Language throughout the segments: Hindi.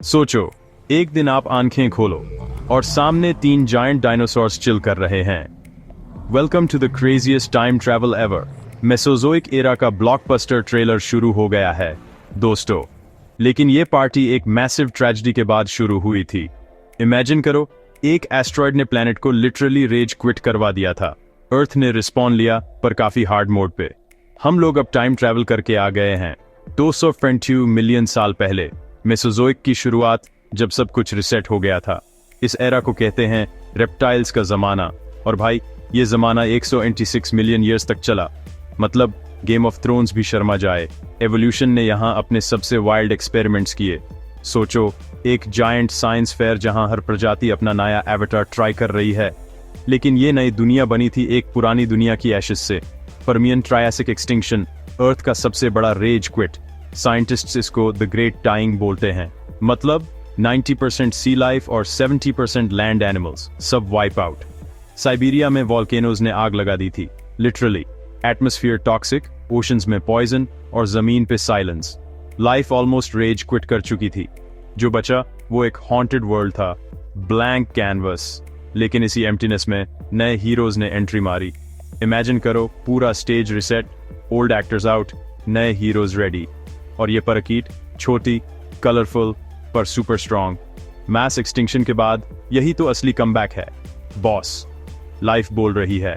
सोचो, एक दिन आप आंखें खोलो और सामने 3 जायंट डायनासोर्स चिल कर रहे हैं। Welcome to the craziest time travel ever. Mesozoic era का ब्लॉकबस्टर ट्रेलर शुरू हो गया है दोस्तों। लेकिन ये पार्टी एक मैसिव ट्रेजेडी के बाद शुरू हुई थी। इमेजिन करो, एक एस्ट्रॉयड ने प्लेनेट को लिटरली रेज क्विट करवा दिया था। अर्थ ने रिस्पॉन्ड लिया, पर काफी हार्ड मोड पे। हम लोग अब टाइम ट्रैवल करके आ गए हैं 222 मिलियन साल पहले, मेसोजोइक की शुरुआत, जब सब कुछ रिसेट हो गया था। इस एरा को कहते हैं रेप्टाइल्स का जमाना। और भाई, ये जमाना 186 मिलियन ईयर्स तक चला। मतलब गेम ऑफ थ्रोन्स भी शर्मा जाए। एवोल्यूशन ने यहाँ अपने सबसे वाइल्ड एक्सपेरिमेंट्स किए। सोचो, एक जायंट साइंस फेयर जहां हर प्रजाति अपना नया एवेटार ट्राई कर रही है। लेकिन ये नई दुनिया बनी थी एक पुरानी दुनिया की एशेस से। पर्मियन ट्रायासिक एक्सटिंक्शन, अर्थ का सबसे बड़ा रेज क्विट। साइंटिस्ट्स इसको द ग्रेट डाइंग बोलते हैं। मतलब 90% सी लाइफ और 70% लैंड एनिमल्स, सब वाइप आउट। साइबेरिया में वॉल्केनोज ने आग लगा दी थी, लिटरली। एटमॉस्फेयर टॉक्सिक, ओशंस में पॉइजन और जमीन पे silence. Life almost rage quit कर चुकी थी। जो बचा वो एक हॉन्टेड वर्ल्ड था, ब्लैंक कैनवस। लेकिन इसी एम्प्टीनेस में नए हीरोज ने एंट्री मारी। इमेजिन करो, पूरा stage reset, old actors out, नए हीरोज रेडी। और ये पैराकीट, छोटी, कलरफुल, पर सुपर स्ट्रॉन्ग। मैस एक्सटिंक्शन के बाद यही तो असली कमबैक है बॉस। लाइफ बोल रही है,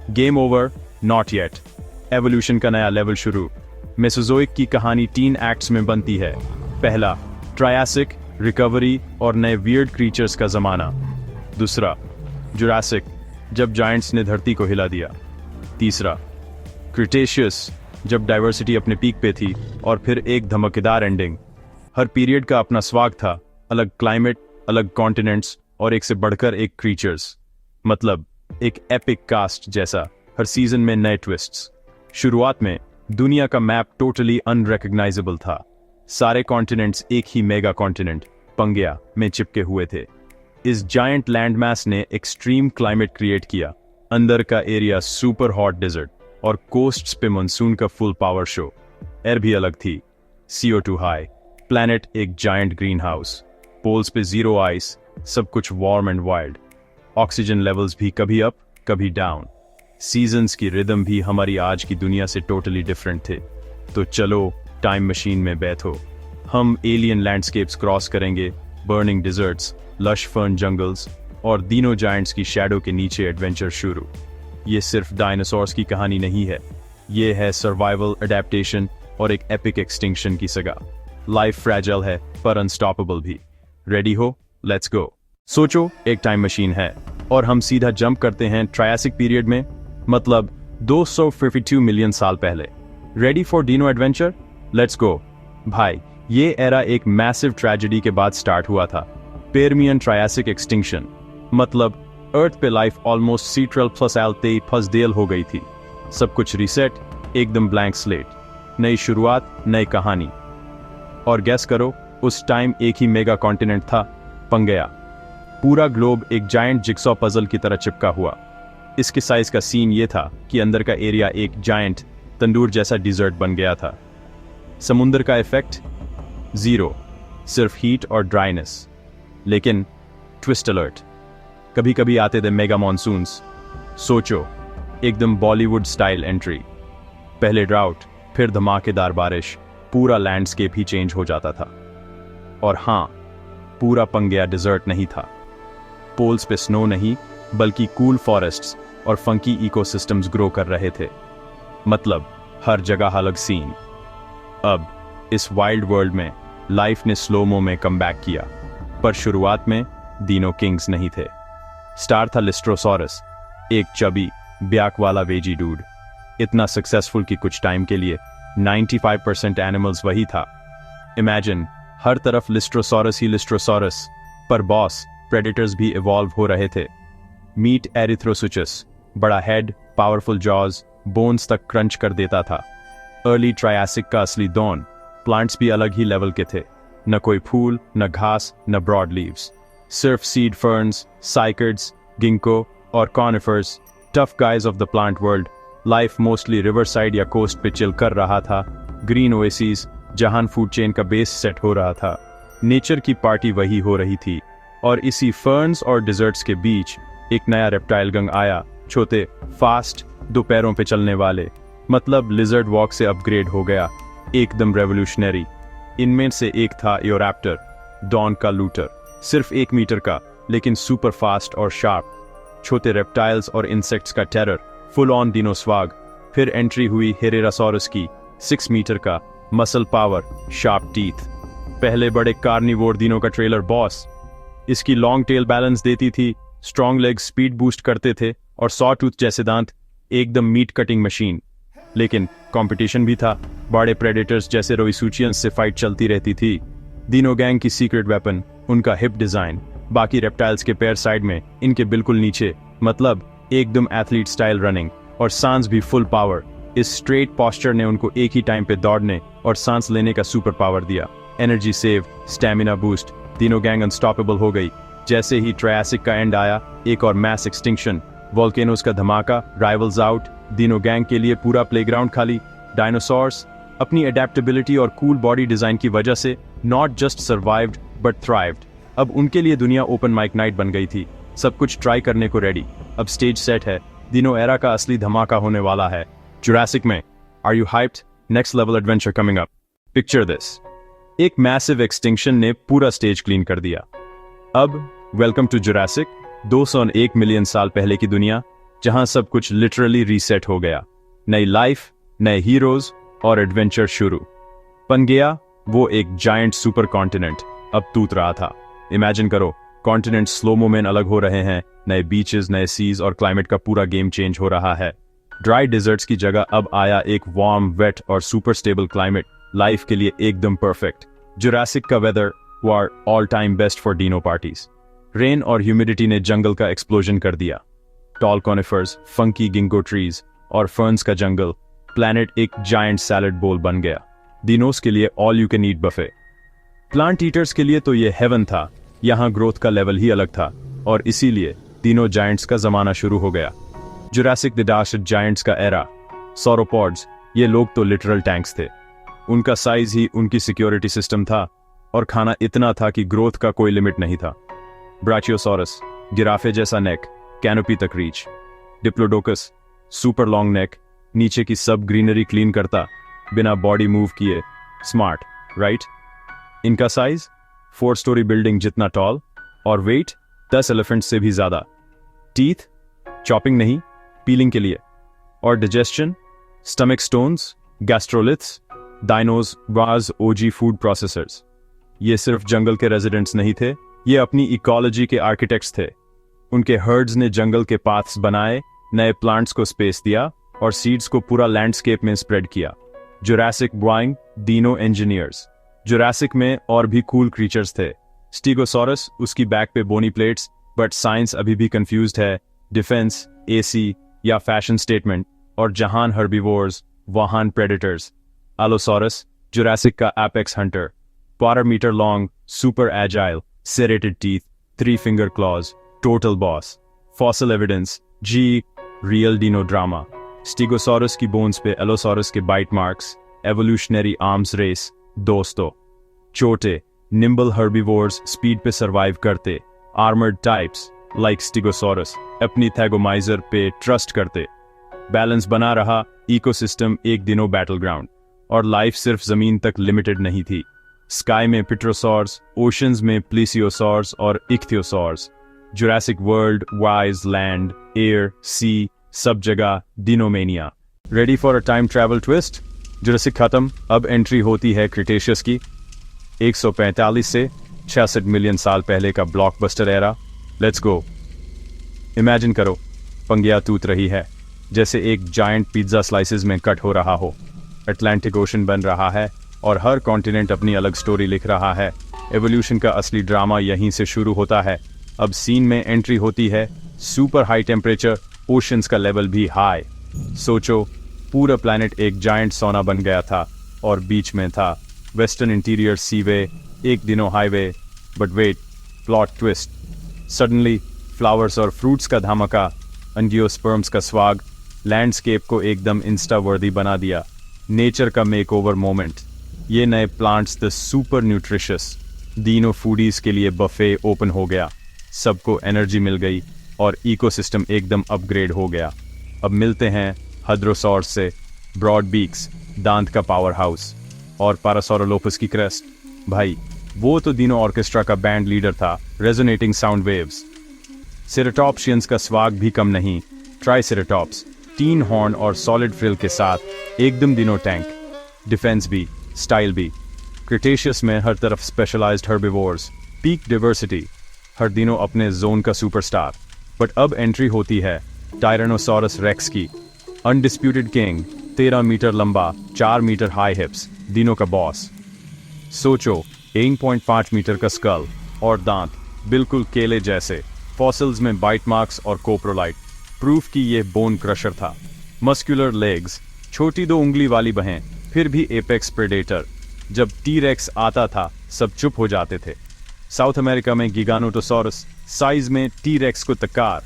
game over, not yet. Evolution का नया लेवल शुरू। मेसोजोइक की कहानी 3 एक्ट्स में बनती है। पहला, ट्रायासिक, रिकवरी और नए वियर्ड क्रीचर्स का जमाना। दूसरा, जुरासिक, जब जायंट्स ने धरती को हिला दिया। तीसरा, क्रिटेशियस, जब डाइवर्सिटी अपने पीक पे थी। और फिर एक धमाकेदार एंडिंग। हर पीरियड का अपना स्वाग था, अलग क्लाइमेट, अलग कॉन्टिनेंट्स और एक से बढ़कर एक क्रीचर्स। मतलब एक एपिक कास्ट जैसा, हर सीजन में नए ट्विस्ट्स। शुरुआत में दुनिया का मैप टोटली अनरिकॉग्नाइजेबल था। सारे कॉन्टिनेंट्स एक ही मेगा कॉन्टिनेंट पंगेया में चिपके हुए थे। इस जायंट लैंडमास ने एक्सट्रीम क्लाइमेट क्रिएट किया। अंदर का एरिया सुपर हॉट डेजर्ट और कोस्ट्स पे मानसून का फुल पावर शो। एयर भी अलग थी, CO2 हाई। प्लैनेट एक जायंट ग्रीन हाउस। पोल्स पे जीरो आइस, सब कुछ warm and wild. Oxygen levels भी कभी अप कभी डाउन। सीजन्स की रिदम भी हमारी आज की दुनिया से टोटली डिफरेंट थे। तो चलो टाइम मशीन में बैठो। हम एलियन लैंडस्केप्स क्रॉस करेंगे, burning deserts, lush fern jungles और दीनो जायंट्स की शैडो के नीचे एडवेंचर शुरू। ये सिर्फ डायनासोर्स की कहानी नहीं है, ये है सर्वाइवल, अडेप्टेशन और एक एपिक एक्सटिंक्शन की सगा। लाइफ फ्रैजाइल है पर अनस्टॉपेबल भी। रेडी हो? Let's go. सोचो, एक टाइम मशीन है और हम सीधा जंप करते हैं ट्रायासिक पीरियड में, मतलब 252 मिलियन साल पहले। Ready for Dino adventure? Let's go. भाई, ये एरा एक मैसिव ट्रेजेडी के बाद स्टार्ट हुआ था। Permian Triassic extinction. मतलब अर्थ पे लाइफ ऑलमोस्ट सीट्रल प्लस एल्टे फसदेल हो गई थी। सब कुछ रिसेट, एकदम ब्लैंक स्लेट। नई शुरुआत, नई कहानी। और गैस करो, उस टाइम एक ही मेगा कॉन्टिनेंट था, पंगेया। पूरा ग्लोब एक जायंट जिक्सॉ पजल की तरह चिपका हुआ। इसके साइज का सीन ये था कि अंदर का एरिया एक जायंट तंदूर जैसा डिजर्ट बन गया था। समुंदर का इफेक्ट जीरो, सिर्फ हीट और ड्राइनेस। लेकिन ट्विस्ट अलर्ट, कभी कभी आते थे मेगा मॉनसून्स। सोचो, एकदम बॉलीवुड स्टाइल एंट्री। पहले ड्राउट, फिर धमाकेदार बारिश, पूरा लैंडस्केप ही चेंज हो जाता था। और हां, पूरा पंगेया डिजर्ट नहीं था। पोल्स पे स्नो नहीं, बल्कि कूल फॉरेस्ट्स और फंकी इकोसिस्टम्स ग्रो कर रहे थे। मतलब हर जगह अलग सीन। अब इस वाइल्ड वर्ल्ड में लाइफ ने स्लोमो में कमबैक किया। पर शुरुआत में दीनो किंग्स नहीं थे। स्टार था लिस्ट्रोसॉरस, एक चबी ब्याक वाला वेजी डूड। इतना सक्सेसफुल कि कुछ टाइम के लिए 95% एनिमल्स वही था। इमेजिन, हर तरफ लिस्ट्रोसॉरस ही लिस्ट्रोसॉरस। पर बॉस, प्रेडेटर्स भी इवॉल्व हो रहे थे। मीट एरिथ्रोसुचस, बड़ा हेड, पावरफुल जॉज, बोन्स तक क्रंच कर देता था। अर्ली ट्रायासिक का असली डॉन। प्लांट्स भी अलग ही लेवल के थे। न कोई फूल, न घास, न ब्रॉड लीव्स। सिर्फ सीड फर्न्स, साइकड्स, गिंको और conifers. Tough guys of the plant world. Life mostly river side या कोस्ट पे चिल कर रहा था। ग्रीन ओएसिस, जहां फूड चेन का बेस सेट हो रहा था। नेचर की पार्टी वही हो रही थी। और इसी फर्न्स और डिजर्ट्स के बीच एक नया रेप्टाइल गंग आया, छोटे, फास्ट, दो पैरों पे चलने वाले, मतलब लिजर्ड वॉक से अपग्रेड हो गया, एकदम रेवोल्यूशनरी। इनमें से एक था एओरैप्टर, डॉन का लूटर, सिर्फ 1 मीटर का, लेकिन सुपर फास्ट और शार्प। छोटे रेप्टाइल्स और इंसेक्ट्स का टेरर, फुल ऑन डिनोस्वाग। फिर एंट्री हुई हेरेरासोरस की, 6 मीटर का, मसल पावर, शार्प टीथ, पहले बड़े कार्निवोर दिनों का ट्रेलर बॉस। इसकी लॉन्ग टेल बैलेंस देती थी, स्ट्रॉन्ग लेग स्पीड बूस्ट करते थे, और सॉ टूथ जैसे दांत, एकदम मीट कटिंग मशीन। लेकिन कंपटीशन भी था, बड़े प्रेडेटर्स जैसे रोइसूचियंस से फाइट चलती रहती थी। दिनो गैंग की सीक्रेट वेपन, उनका हिप डिजाइन, बाकी रेप्टाइल्स के पैर साइड में, इनके बिल्कुल नीचे, मतलब एकदम एथलीट स्टाइल रनिंग, और सांस भी फुल पावर। इस स्ट्रेट पोस्चर ने उनको एक ही टाइम पे दौड़ने और सांस लेने का सुपर पावर दिया। एनर्जी सेव, स्टैमिना बूस्ट, दिनो गैंग अनस्टॉपेबल हो गई। जैसे ही ट्रायसिक का एंड आया, एक और मैस एक्सटिंक्शन, वोल्केनोस का धमाका, राइवल्स आउट, दिनो गैंग के लिए पूरा प्लेग्राउंड खाली। डायनासोर्स अपनी एडेप्टेबिलिटी और कूल बॉडी डिजाइन की वजह से not just survived but thrived. अब उनके लिए दुनिया ओपन माइक नाइट बन गई थी, सब कुछ ट्राई करने को रेडी। अब स्टेज सेट है, दिनो एरा का असली धमाका होने वाला है। जुरासिक में, are you hyped? Next level adventure coming up. Picture this, एक मैसिव एक्सटिंक्शन ने पूरा स्टेज क्लीन कर दिया। अब वेलकम टू जुरासिक, 201 मिलियन साल पहले की दुनिया, जहां सब कुछ लिटरली रीसेट हो गया। नई लाइफ, नए हीरोज और एडवेंचर शुरू। पंगेया, वो एक जायंट सुपर कॉन्टिनेंट, अब टूट रहा था। इमेजिन करो, कॉन्टिनेंट स्लोमो में अलग हो रहे हैं, नए बीचेस, नए सीज और क्लाइमेट का पूरा गेम चेंज हो रहा है। ड्राई डिजर्ट्स की जगह अब आया एक वार्म, वेट और सुपर स्टेबल क्लाइमेट, लाइफ के लिए एकदम परफेक्ट। जुरासिक का weather was all time best for dino parties. Rain और ह्यूमिडिटी ने जंगल का एक्सप्लोजन कर दिया। Tall conifers, funky ginkgo trees और फर्न्स का जंगल, प्लैनेट एक जायंट सैलड बोल बन गया। डिनोस के लिए all you can eat buffet. Plant eaters के लिए तो ये हेवन था, यहाँ ग्रोथ का लेवल ही अलग था, और इसीलिए डिनो जायंट्स का जमाना शुरू हो गया। जुरासिक द डार्क जायंट्स का एरा। सौरोपॉड्स, ये लोग तो लिटरल टैंक्स थे। उनका साइज ही उनकी सिक्योरिटी सिस्टम था, और खाना इतना था कि ग्रोथ का कोई लिमिट नहीं था। ब्राचियोसॉरस, गिराफे जैसा नेक, कैनोपी तक reach. Diplodocus, super long neck, नीचे की सब ग्रीनरी क्लीन करता, बिना बॉडी मूव किए। Smart, right? इनका साइज 4 स्टोरी बिल्डिंग जितना टॉल, और वेट 10 एलिफेंट से भी ज्यादा। टीथ, चॉपिंग नहीं, पीलिंग के लिए। और digestion, stomach stones, gastroliths. Dinos was OG food processors. ये सिर्फ जंगल के रेजिडेंट्स नहीं थे, ये अपनी इकोलॉजी के आर्किटेक्ट्स थे। उनके हर्ड्स ने जंगल के पाथ्स बनाए, नए प्लांट्स को स्पेस दिया, और सीड्स को पूरा लैंडस्केप में स्प्रेड किया। जुरासिक ब्वाइंग, डिनो इंजीनियर्स। जुरासिक में और भी कूल क्रीचर्स थे। स्टीगोसॉरस, उसकी बैक पे बोनी प्लेट्स, बट साइंस अभी भी कंफ्यूज्ड है, डिफेंस, एसी या फैशन स्टेटमेंट। और जहान हर्बीवोर्स, वहां प्रेडेटर्स। अलोसॉरस, जुरासिक का apex hunter, 12 metre long, super agile, serrated teeth, 3 finger claws, total boss. Fossil evidence, जी रियल डिनो ड्रामा। स्टीगोसॉरस की बोन्स पे एलोसॉरस के bite marks, evolutionary arms race. दोस्तों, छोटे निम्बल हर्बीवोर्स स्पीड पे सरवाइव करते, आर्मर्ड टाइप्स लाइक स्टीगोसॉरस अपनी थैगोमाइजर पे ट्रस्ट करते। बैलेंस बना रहा, इकोसिस्टम एक दिनो बैटल ग्राउंड। और लाइफ सिर्फ जमीन तक लिमिटेड नहीं थी। स्काई में पिट्रोसॉर्स, ओशंस में प्लीसियोसॉर्स और ichthyosaurs. Jurassic world, wise land, air, sea, सब जगह dinomania. Ready for a time travel twist? Jurassic खत्म, अब एंट्री होती है क्रिटेशियस की। 145 से 66 मिलियन साल पहले का blockbuster era. Let's go. Imagine करो, पंगेया टूट रही है, जैसे एक जायंट पिज्जा स्लाइसेस में कट हो रहा हो। अटलांटिक ओशन बन रहा है, और हर कॉन्टिनेंट अपनी अलग स्टोरी लिख रहा है। एवोल्यूशन का असली ड्रामा यहीं से शुरू होता है। अब सीन में एंट्री होती है सुपर हाई टेम्परेचर, ओशंस का लेवल भी हाई। सोचो, पूरा प्लैनेट एक जायंट सोना बन गया था, और बीच में था वेस्टर्न इंटीरियर सीवे, एक dino highway. But wait, plot twist. Suddenly flowers और फ्रूट्स का धमाका, एंजियोस्पर्म्स का स्वाग, लैंडस्केप को एकदम इंस्टा वर्दी बना दिया। नेचर का मेकओवर मोमेंट। ये नए प्लांट्स, द सुपर न्यूट्रिशियस, दीनों फूडीज के लिए बफे ओपन हो गया, सबको एनर्जी मिल गई और इकोसिस्टम एकदम अपग्रेड हो गया। अब मिलते हैं हद्रोसॉर्स से, ब्रॉड बीक्स, दांत का पावर हाउस, और पारासौरोलोपस की क्रेस्ट। भाई वो तो दीनों ऑर्केस्ट्रा का बैंड लीडर था, रेजोनेटिंग साउंड वेव्स। सेराटॉप्सियंस का स्वाग भी कम नहीं, ट्राइसेराटॉप्स, 3 हॉर्न और सॉलिड फ्रिल के साथ एकदम दीनों टैंक, डिफेंस भी, स्टाइल भी। क्रिटेशियस में हर तरफ स्पेशलाइज्ड हर्बिवोर्स, पीक डाइवर्सिटी, हर दिनों अपने जोन का सुपरस्टार। बट अब एंट्री होती है टायरानोसॉरस रेक्स की, अनडिस्प्यूटेड किंग, 13 मीटर लंबा, 4 मीटर हाई हिप्स, दिनों का बॉस। सोचो 1.5 मीटर का स्कल और दांत बिल्कुल केले जैसे, फॉसिल्स में बाइट मार्क्स और कोप्रोलाइट, प्रूफ कि ये बोन क्रशर था। मस्कुलर लेग्स, छोटी 2 उंगली वाली बहें, फिर भी एपेक्स प्रेडेटर। जब टी-रेक्स आता था सब चुप हो जाते थे। साउथ अमेरिका में गिगानोटोसॉरस, साइज में टी-रेक्स को तक्कार।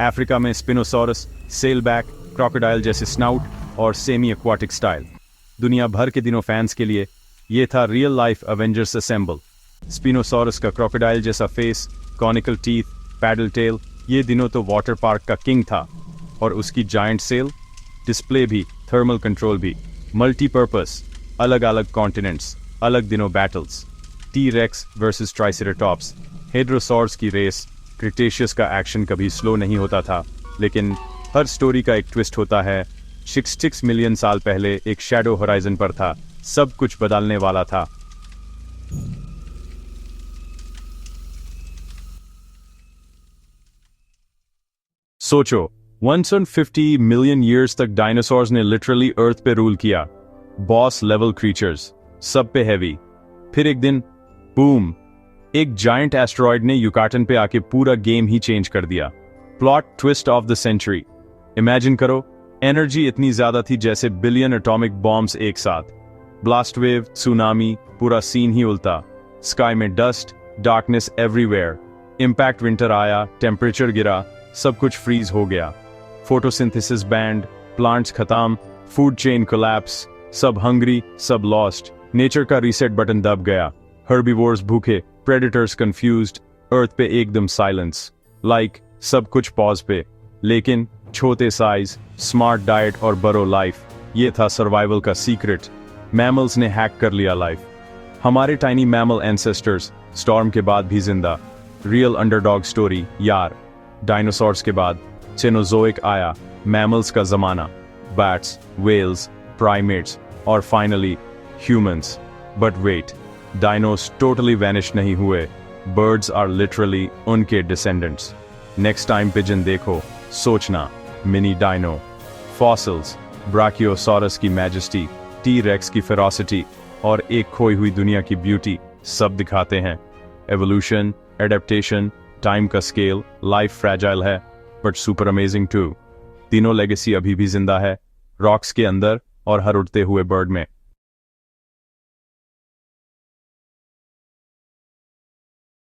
अफ्रीका में स्पिनोसॉरस, सेलबैक, क्रोकोडाइल जैसे स्नाउट और सेमी एक्वाटिक स्टाइल। दुनिया भर के दिनों फैंस के लिए ये था real life Avengers assemble. Spinosaurus का क्रोकोडाइल जैसा face, conical teeth, paddle tail, ये दिनों तो वाटर पार्क का किंग था। और उसकी जायंट सेल, डिस्प्ले भी, थर्मल कंट्रोल भी, मल्टीपर्पस, अलग अलग कॉन्टिनेंट्स, अलग दिनों बैटल्स। टी-रेक्स वर्सेस ट्राइसेराटॉप्स, हेड्रोसॉर्स की रेस। क्रिटेशियस का एक्शन कभी स्लो नहीं होता था, लेकिन हर स्टोरी का एक ट्विस्ट होता है। 66 मिलियन साल पहले एक शैडो होराइजन पर था, सब कुछ बदलने वाला था। सोचो 150 मिलियन ईयर्स तक डायनासोर्स ने लिटरली अर्थ पे रूल किया, बॉस लेवल क्रीचर्स, सब पे हैवी। फिर एक दिन बूम, एक जायंट एस्टेरॉयड ने युकाटन पे आके पूरा गेम ही चेंज कर दिया। Plot twist of the century. Imagine करो, एनर्जी इतनी ज्यादा थी जैसे बिलियन एटॉमिक बॉम्ब्स एक साथ। ब्लास्ट वेव, सुनामी, पूरा सीन ही उल्टा। स्काई में dust, darkness everywhere. Impact winter आया, टेम्परेचर गिरा, सब कुछ फ्रीज हो गया। फोटोसिंथेसिस बैंड, प्लांट्स खत्म, फूड चेन कोलैप्स, सब हंग्री, सब लॉस्ट। नेचर का रीसेट बटन दब गया। हर्बिवोर्स भूखे, प्रेडेटर्स कंफ्यूज्ड, अर्थ पे एकदम साइलेंस, लाइक सब कुछ पॉज पे। लेकिन छोटे साइज, स्मार्ट डाइट और बरो लाइफ, ये था सर्वाइवल का सीक्रेट। मैमल्स ने हैक कर लिया लाइफ। हमारे टाइनी मैमल एंसेस्टर्स स्टॉर्म के बाद भी जिंदा। रियल अंडरडॉग स्टोरी यार। डायनासोर्स के बाद सेनोजोइक आया, मैमल्स का जमाना, बैट्स, वेल्स, प्राइमेट्स और finally humans. But wait, dinos totally vanish नहीं हुए। बर्ड्स आर लिटरली उनके डिसेंडेंट्स। नेक्स्ट टाइम पिजन देखो, सोचना मिनी डायनो, फॉसिल्स, ब्राकियोसॉरस की मैजेस्टी, टी-रेक्स की फेरोसिटी और एक खोई हुई दुनिया की ब्यूटी, सब दिखाते हैं। एवोल्यूशन, एडेप्टेशन, टाइम का स्केल, लाइफ फ्रैजाइल है बट सुपर अमेजिंग टू। तीनों लेगेसी अभी भी जिंदा है, रॉक्स के अंदर और हर उड़ते हुए बर्ड में।